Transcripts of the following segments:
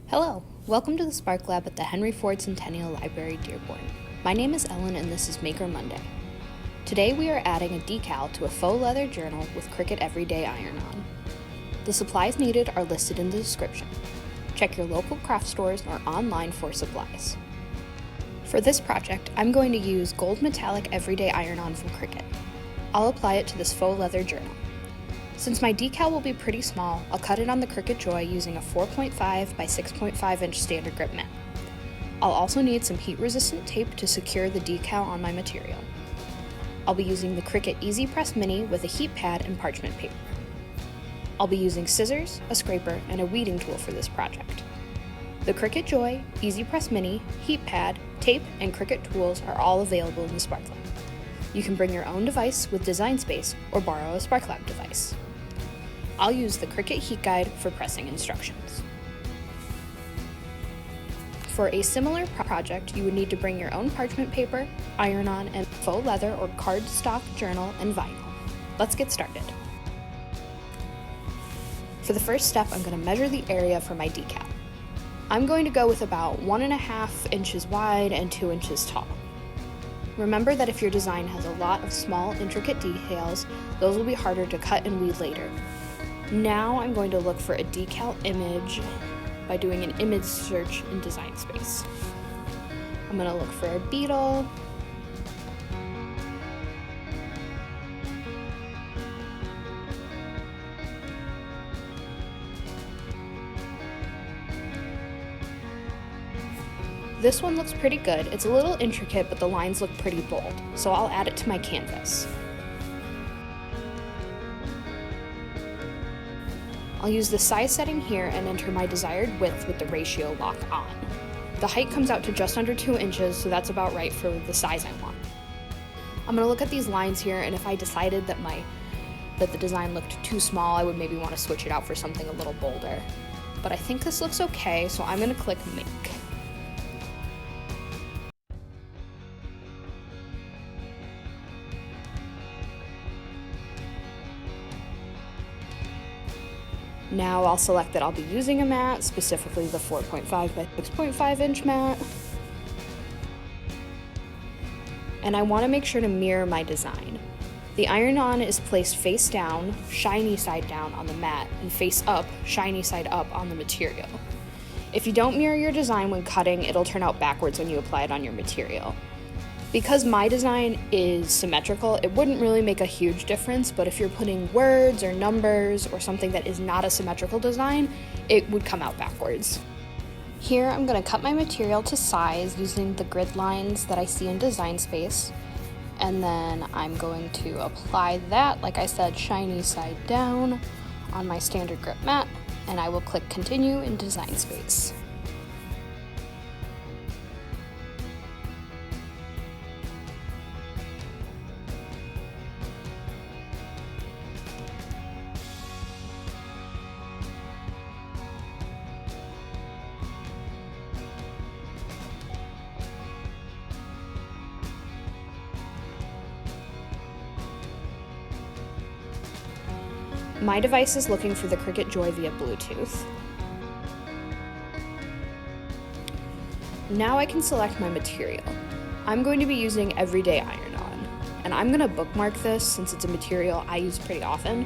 Hello, welcome to the Spark Lab at the Henry Ford Centennial Library, Dearborn. My name is Ellen and this is Maker Monday. Today we are adding a decal to a faux leather journal with Cricut Everyday Iron-On. The supplies needed are listed in the description. Check your local craft stores or online for supplies. For this project, I'm going to use gold metallic Everyday Iron-On from Cricut. I'll apply it to this faux leather journal. Since my decal will be pretty small, I'll cut it on the Cricut Joy using a 4.5 by 6.5 inch standard grip mat. I'll also need some heat-resistant tape to secure the decal on my material. I'll be using the Cricut Easy Press Mini with a heat pad and parchment paper. I'll be using scissors, a scraper, and a weeding tool for this project. The Cricut Joy, Easy Press Mini, heat pad, tape, and Cricut tools are all available in the Spark Lab. You can bring your own device with design space or borrow a Spark Lab device. I'll use the Cricut Heat Guide for pressing instructions. For a similar project, you would need to bring your own parchment paper, iron-on, and faux leather or cardstock journal and vinyl. Let's get started. For the first step, I'm going to measure the area for my decal. I'm going to go with about 1.5 inches wide and 2 inches tall. Remember that if your design has a lot of small, intricate details, those will be harder to cut and weed later. Now I'm going to look for a decal image by doing an image search in Design Space. I'm going to look for a beetle, This one looks pretty good. It's a little intricate, but the lines look pretty bold, so I'll add it to my canvas. I'll use the size setting here and enter my desired width with the ratio lock on. The height comes out to just under 2 inches, so that's about right for the size I want. I'm going to look at these lines here, and if I decided that the design looked too small, I would maybe want to switch it out for something a little bolder. But I think this looks okay, so I'm going to click Make. Now I'll select that I'll be using a mat, specifically the 4.5 by 6.5 inch mat. And I want to make sure to mirror my design. The iron-on is placed face down, shiny side down on the mat, and face up, shiny side up on the material. If you don't mirror your design when cutting, it'll turn out backwards when you apply it on your material. Because my design is symmetrical, it wouldn't really make a huge difference, but if you're putting words or numbers or something that is not a symmetrical design, it would come out backwards. Here I'm going to cut my material to size using the grid lines that I see in Design Space, and then I'm going to apply that, like I said, shiny side down on my standard grip mat, and I will click Continue in Design Space. My device is looking for the Cricut Joy via Bluetooth. Now I can select my material. I'm going to be using Everyday Iron-On, and I'm going to bookmark this since it's a material I use pretty often.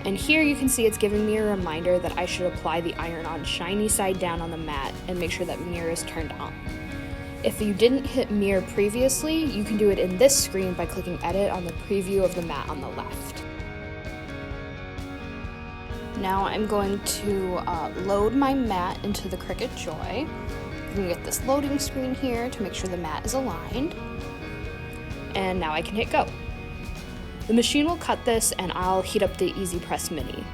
And here you can see it's giving me a reminder that I should apply the iron-on shiny side down on the mat and make sure that mirror is turned on. If you didn't hit mirror previously, you can do it in this screen by clicking Edit on the preview of the mat on the left. Now I'm going to load my mat into the Cricut Joy. You can get this loading screen here to make sure the mat is aligned. And now I can hit go. The machine will cut this and I'll heat up the Easy Press Mini.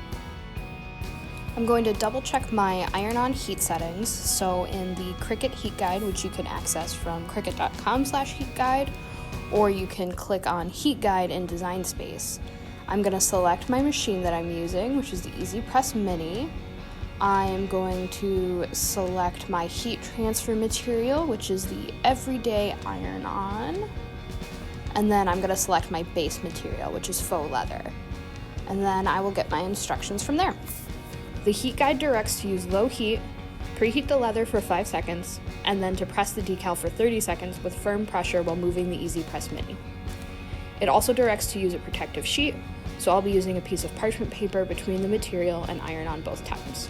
I'm going to double check my iron-on heat settings. So in the Cricut Heat Guide, which you can access from cricut.com/heatguide, or you can click on Heat Guide in Design Space. I'm going to select my machine that I'm using, which is the Easy Press Mini. I'm going to select my heat transfer material, which is the Everyday Iron-On. And then I'm going to select my base material, which is faux leather. And then I will get my instructions from there. The heat guide directs to use low heat, preheat the leather for 5 seconds, and then to press the decal for 30 seconds with firm pressure while moving the Easy Press Mini. It also directs to use a protective sheet, so I'll be using a piece of parchment paper between the material and iron on both times.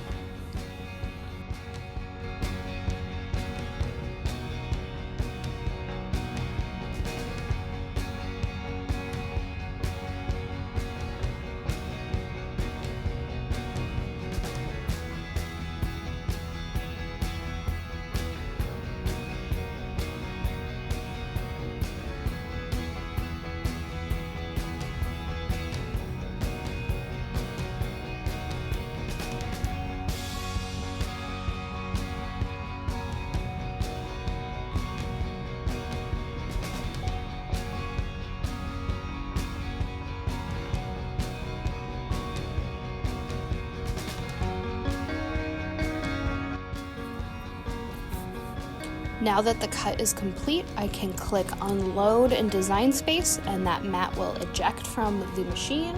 Now that the cut is complete, I can click Unload in Design Space, and that mat will eject from the machine.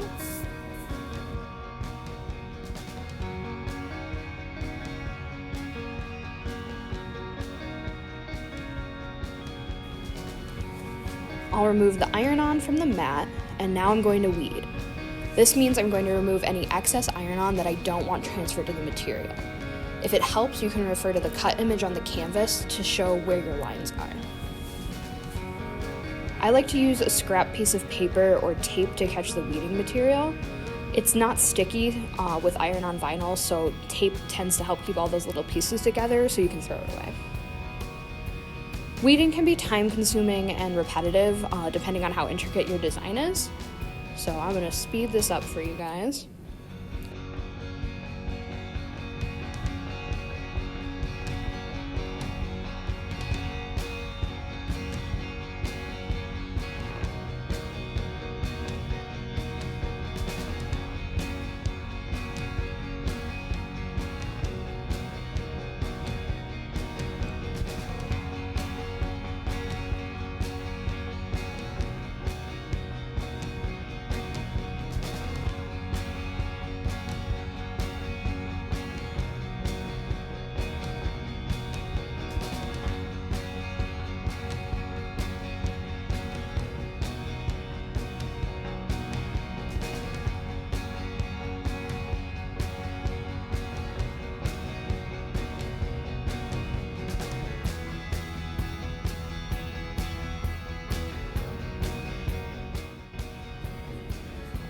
I'll remove the iron-on from the mat, and now I'm going to weed. This means I'm going to remove any excess iron-on that I don't want transferred to the material. If it helps, you can refer to the cut image on the canvas to show where your lines are. I like to use a scrap piece of paper or tape to catch the weeding material. It's not sticky with iron-on vinyl, so tape tends to help keep all those little pieces together so you can throw it away. Weeding can be time-consuming and repetitive depending on how intricate your design is. So I'm going to speed this up for you guys.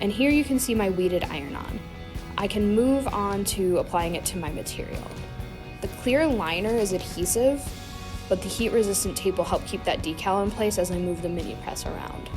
And here you can see my weeded iron-on. I can move on to applying it to my material. The clear liner is adhesive, but the heat-resistant tape will help keep that decal in place as I move the mini press around.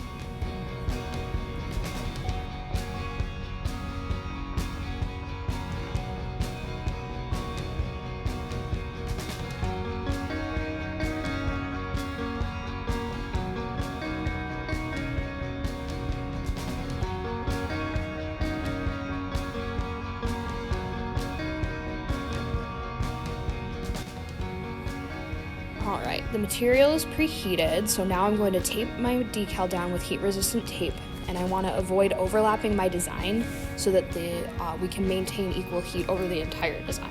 Alright, the material is preheated, so now I'm going to tape my decal down with heat-resistant tape, and I want to avoid overlapping my design so that we can maintain equal heat over the entire design.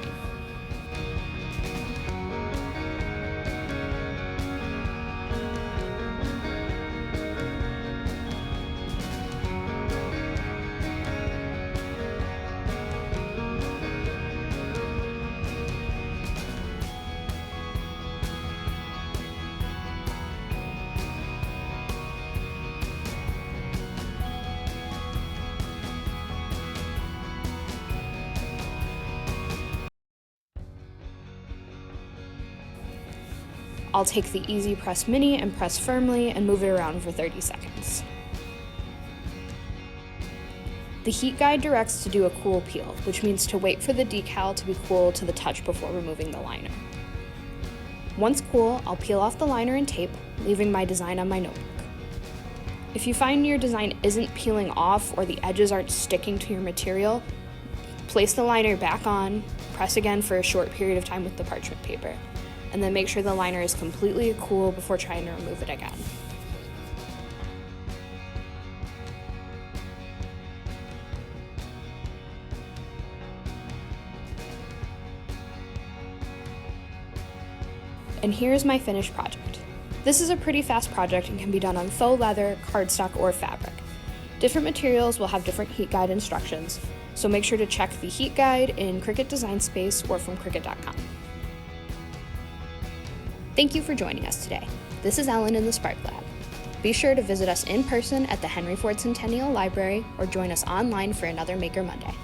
I'll take the Easy Press Mini and press firmly and move it around for 30 seconds. The heat guide directs to do a cool peel, which means to wait for the decal to be cool to the touch before removing the liner. Once cool, I'll peel off the liner and tape, leaving my design on my notebook. If you find your design isn't peeling off or the edges aren't sticking to your material, place the liner back on, press again for a short period of time with the parchment paper, and then make sure the liner is completely cool before trying to remove it again. And here's my finished project. This is a pretty fast project and can be done on faux leather, cardstock, or fabric. Different materials will have different heat guide instructions, so make sure to check the heat guide in Cricut Design Space or from Cricut.com. Thank you for joining us today. This is Ellen in the Spark Lab. Be sure to visit us in person at the Henry Ford Centennial Library or join us online for another Maker Monday.